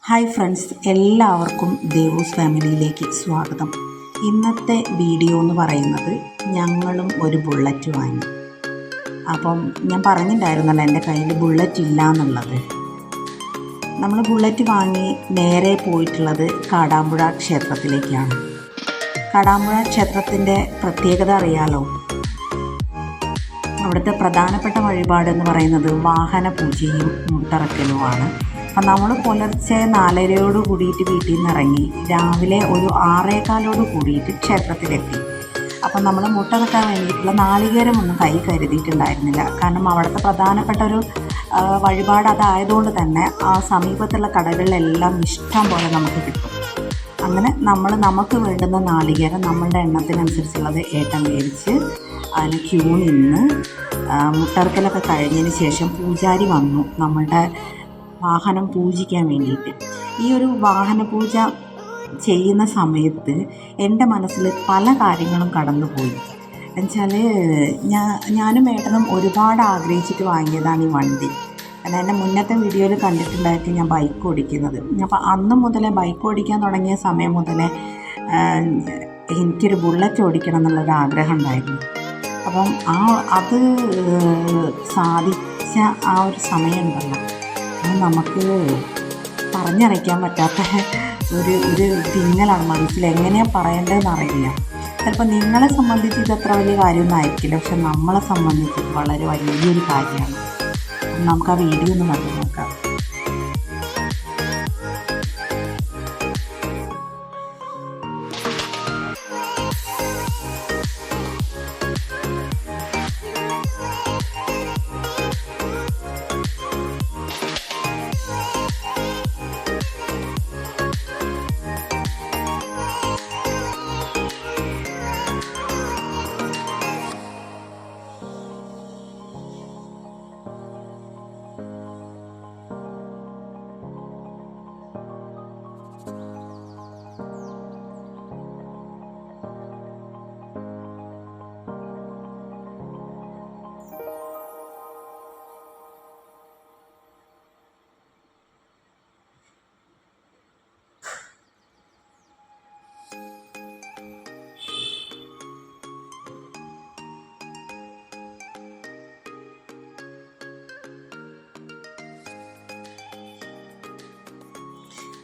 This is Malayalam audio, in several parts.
ഹായ് ഫ്രണ്ട്സ്, എല്ലാവർക്കും ദേവൂസ് ഫാമിലിയിലേക്ക് സ്വാഗതം. ഇന്നത്തെ വീഡിയോ എന്ന് പറയുന്നത് ഞങ്ങളും ഒരു ബുള്ളറ്റ് വാങ്ങി. അപ്പം ഞാൻ പറഞ്ഞിട്ടുണ്ടായിരുന്നല്ലോ എൻ്റെ കയ്യിൽ ബുള്ളറ്റ് ഇല്ല എന്നുള്ളത്. നമ്മൾ ബുള്ളറ്റ് വാങ്ങി നേരെ പോയിട്ടുള്ളത് കാടാമ്പുഴ ക്ഷേത്രത്തിലേക്കാണ്. കാടാമ്പുഴ ക്ഷേത്രത്തിൻ്റെ പ്രത്യേകത അറിയാലോ. അവിടുത്തെ പ്രധാനപ്പെട്ട വഴിപാടെന്ന് പറയുന്നത് വാഹന പൂജയും മുട്ടറക്കലുമാണ്. അപ്പം നമ്മൾ പുലർച്ചെ 4:30 കൂടിയിട്ട് വീട്ടിൽ നിന്ന് ഇറങ്ങി രാവിലെ ഒരു 6:15 കൂടിയിട്ട് ക്ഷേത്രത്തിലെത്തി. അപ്പം നമ്മൾ മുട്ടറക്കാൻ വേണ്ടിയിട്ടുള്ള നാളികേരമൊന്നും കൈ കരുതിയിട്ടുണ്ടായിരുന്നില്ല. കാരണം അവിടുത്തെ പ്രധാനപ്പെട്ട ഒരു വഴിപാട് അതായതുകൊണ്ട് തന്നെ ആ സമീപത്തുള്ള കടകളിലെല്ലാം ഇഷ്ടം പോലെ നമുക്ക് കിട്ടും. അങ്ങനെ നമുക്ക് വേണ്ടുന്ന നാളികേരം നമ്മളുടെ എണ്ണത്തിനനുസരിച്ചുള്ളത് ഏട്ടൻ മേടിച്ച് അതിന് ക്യൂ നിന്ന് മുട്ടറക്കലൊക്കെ കഴിഞ്ഞതിന് ശേഷം പൂജാരി വന്നു നമ്മളുടെ വാഹനം പൂജിക്കാൻ വേണ്ടിയിട്ട്. ഈ ഒരു വാഹന പൂജ ചെയ്യുന്ന സമയത്ത് എൻ്റെ മനസ്സിൽ പല കാര്യങ്ങളും കടന്നുപോയി. എന്നുവെച്ചാൽ ഞാനും ഏട്ടനും ഒരുപാട് ആഗ്രഹിച്ചിട്ട് വാങ്ങിയതാണ് ഈ വണ്ടി. കാരണം എൻ്റെ മുന്നത്തെ വീഡിയോയിൽ കണ്ടിട്ടുണ്ടായിട്ട് ഞാൻ ബൈക്ക് ഓടിക്കുന്നത്. അപ്പോൾ അന്ന് മുതലേ ബൈക്ക് ഓടിക്കാൻ തുടങ്ങിയ സമയം മുതലേ എനിക്കൊരു ബുള്ളറ്റ് ഓടിക്കണം എന്നുള്ളൊരു ആഗ്രഹം ഉണ്ടായിരുന്നു. അപ്പം അത് സാധിച്ച ആ ഒരു സമയമുണ്ടല്ലോ, നമുക്ക് പറഞ്ഞറിയിക്കാൻ പറ്റാത്ത ഒരു തിങ്ങലാണ് മനസ്സിൽ. എങ്ങനെയാണ് പറയേണ്ടതെന്ന് അറിയില്ല. ചിലപ്പോൾ നിങ്ങളെ സംബന്ധിച്ച് ഇത് അത്ര വലിയ കാര്യമൊന്നും ആയിരിക്കില്ല, പക്ഷെ നമ്മളെ സംബന്ധിച്ച് വളരെ വലിയൊരു കാര്യമാണ്. നമുക്ക് ആ വീഡിയോ ഒന്ന് കണ്ടു നോക്കാം.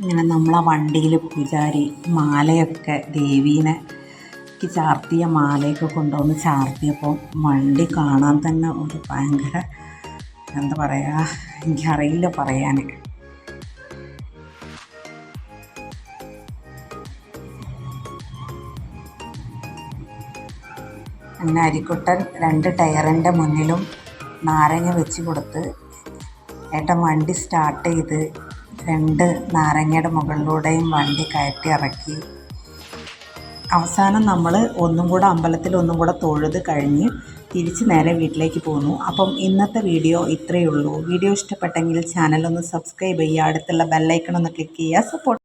ഇങ്ങനെ നമ്മളെ വണ്ടിയിൽ പൂജാരി മാലയൊക്കെ ദേവീനെ ചാർത്തിയ മാലയൊക്കെ കൊണ്ടുവന്ന് ചാർത്തിയപ്പോൾ വണ്ടി കാണാൻ തന്നെ ഒരു ഭയങ്കര എന്താ പറയുക, എനിക്കറിയില്ല പറയാൻ. അങ്ങനെ അരിക്കുട്ടൻ 2 ടയറിൻ്റെ മുന്നിലും നാരങ്ങ വെച്ച് കൊടുത്ത് ഏട്ടൻ വണ്ടി സ്റ്റാർട്ട് ചെയ്ത് 2 നാരങ്ങയുടെ മുകളിലൂടെയും വണ്ടി കയറ്റി ഇറക്കി. അവസാനം നമ്മൾ അമ്പലത്തിൽ ഒന്നും കൂടെ തൊഴുത് കഴിഞ്ഞ് തിരിച്ച് നേരെ വീട്ടിലേക്ക് പോന്നു. അപ്പം ഇന്നത്തെ വീഡിയോ ഇത്രയേ ഉള്ളൂ. വീഡിയോ ഇഷ്ടപ്പെട്ടെങ്കിൽ ചാനലൊന്ന് സബ്സ്ക്രൈബ് ചെയ്യുക, അടുത്തുള്ള ബെല്ലൈക്കൺ ഒന്ന് ക്ലിക്ക് ചെയ്യുക. സപ്പോർട്ട്